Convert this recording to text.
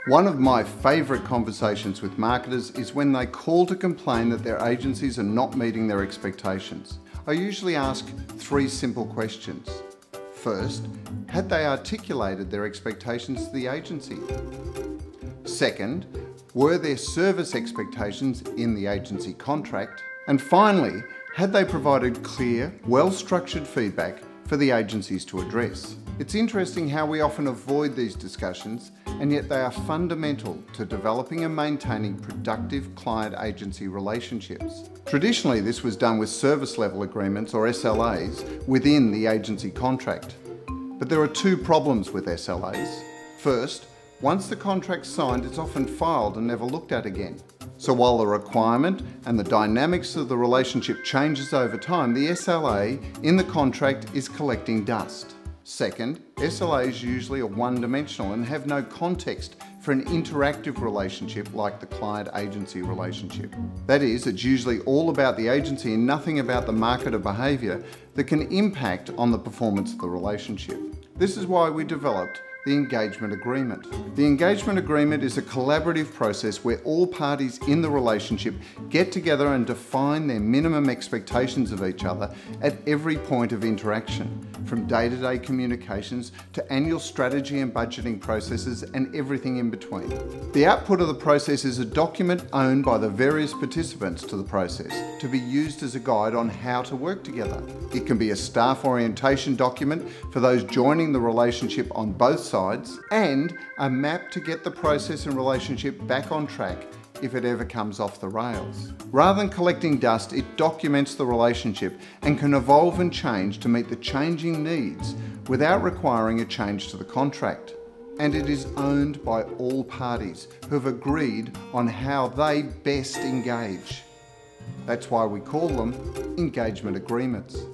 One of my favourite conversations with marketers is when they call to complain that their agencies are not meeting their expectations. I usually ask 3 simple questions. First, had they articulated their expectations to the agency? Second, were their service expectations in the agency contract? And finally, had they provided clear, well-structured feedback for the agencies to address? It's interesting how we often avoid these discussions, and yet they are fundamental to developing and maintaining productive client-agency relationships. Traditionally, this was done with service level agreements or SLAs within the agency contract. But there are 2 problems with SLAs. First, once the contract's signed, it's often filed and never looked at again. So while the requirement and the dynamics of the relationship changes over time, the SLA in the contract is collecting dust. Second, SLAs usually are one-dimensional and have no context for an interactive relationship like the client-agency relationship. That is, it's usually all about the agency and nothing about the marketer behaviour that can impact on the performance of the relationship. This is why we developed the engagement agreement. The engagement agreement is a collaborative process where all parties in the relationship get together and define their minimum expectations of each other at every point of interaction, from day-to-day communications to annual strategy and budgeting processes and everything in between. The output of the process is a document owned by the various participants to the process to be used as a guide on how to work together. It can be a staff orientation document for those joining the relationship on both sides, and a map to get the process and relationship back on track if it ever comes off the rails. Rather than collecting dust, it documents the relationship and can evolve and change to meet the changing needs without requiring a change to the contract. And it is owned by all parties who have agreed on how they best engage. That's why we call them engagement agreements.